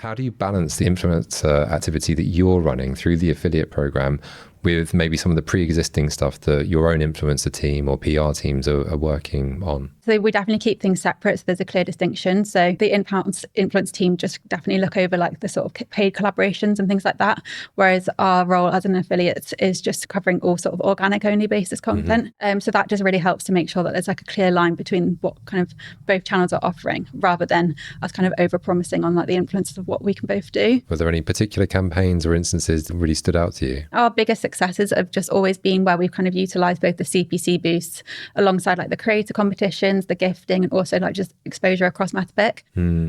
How do you balance the influencer activity that you're running through the affiliate program with maybe some of the pre-existing stuff that your own influencer team or PR teams are working on? So we definitely keep things separate, so there's a clear distinction. So the influence team just definitely look over like the sort of paid collaborations and things like that, whereas our role as an affiliate is just covering all sort of organic only basis content. So that just really helps to make sure that there's like a clear line between what kind of both channels are offering, rather than us kind of over promising on like the influences of what we can both do. Were there any particular campaigns or instances that really stood out to you? Our biggest successes have just always been where we've kind of utilised both the CPC boosts alongside like the creator competitions, the gifting, and also like just exposure across Metapic.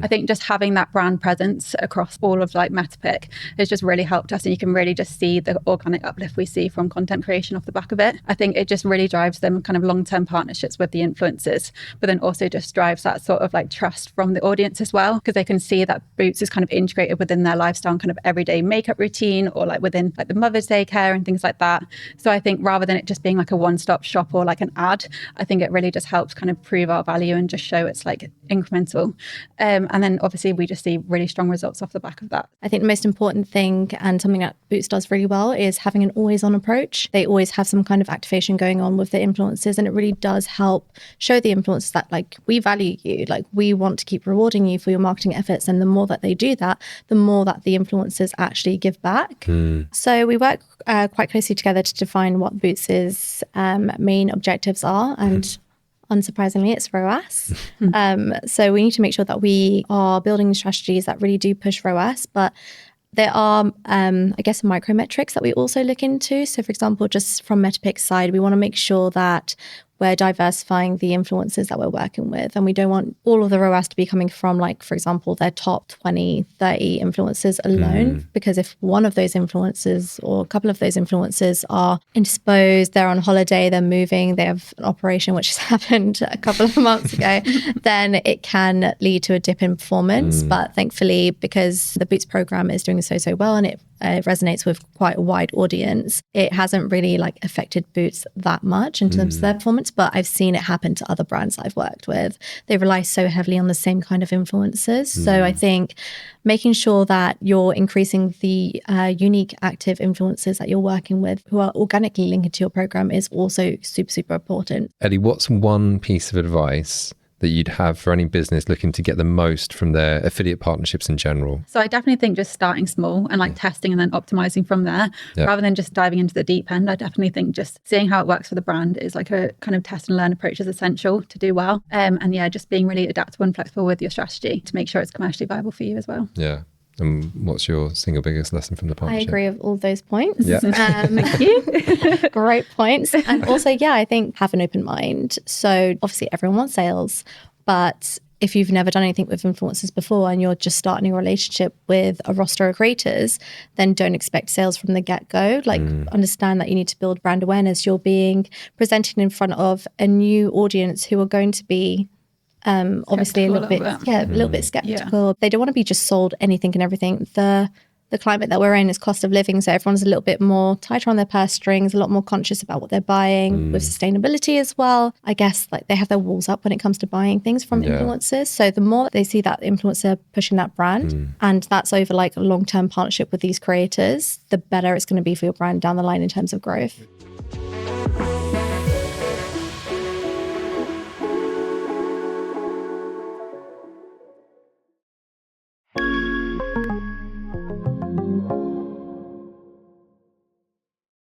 I think just having that brand presence across all of like Metapic has just really helped us, and you can really just see the organic uplift we see from content creation off the back of it. I think it just really drives them kind of long-term partnerships with the influencers, but then also just drives that sort of like trust from the audience as well, because they can see that Boots is kind of integrated within their lifestyle and kind of everyday makeup routine, or like within like the Mother's Day care and things like that. So I think rather than it just being like a one-stop shop or like an ad, I think it really just helps kind of prove our value and just show it's like incremental. And then obviously we just see really strong results off the back of that. I think the most important thing, and something that Boots does really well, is having an always-on approach. They always have some kind of activation going on with the influencers, and it really does help show the influencers that like we value you, like we want to keep rewarding you for your marketing efforts. And the more that they do that, the more that the influencers actually give back. So we work quite closely together to define what Boots's main objectives are, and unsurprisingly, it's ROAS. So we need to make sure that we are building strategies that really do push ROAS, but there are, I guess, micro metrics that we also look into. So, for example, just from Metapic's side, we want to make sure that we're diversifying the influencers that we're working with. And we don't want all of the ROAS to be coming from, like, for example, their top 20, 30 influencers alone. Because if one of those influencers or a couple of those influencers are indisposed, they're on holiday, they're moving, they have an operation, which has happened a couple of months ago, then it can lead to a dip in performance. But thankfully, because the Boots program is doing so well, and it resonates with quite a wide audience, it hasn't really like affected Boots that much in terms of their performance. But I've seen it happen to other brands I've worked with. They rely so heavily on the same kind of influencers. So I think making sure that you're increasing the unique active influencers that you're working with who are organically linked to your program is also super important. Ellie, what's one piece of advice that you'd have for any business looking to get the most from their affiliate partnerships in general? So I definitely think just starting small and like testing and then optimizing from there, rather than just diving into the deep end. I definitely think just seeing how it works for the brand is like a kind of test and learn approach is essential to do well. And yeah, just being really adaptable and flexible with your strategy to make sure it's commercially viable for you as well. Yeah. And what's your single biggest lesson from the partnership? I agree with all those points. Yeah. Thank you. Great points. And also, yeah, I think have an open mind. So obviously everyone wants sales, but if you've never done anything with influencers before and you're just starting a relationship with a roster of creators, then don't expect sales from the get-go. Like understand that you need to build brand awareness. You're being presented in front of a new audience who are going to be obviously a little bit skeptical. They don't want to be just sold anything and everything. The climate that we're in is cost of living, so everyone's a little bit more tighter on their purse strings, a lot more conscious about what they're buying, with sustainability as well. I guess like they have their walls up when it comes to buying things from influencers. So the more that they see that influencer pushing that brand, and that's over like a long-term partnership with these creators, the better it's going to be for your brand down the line in terms of growth.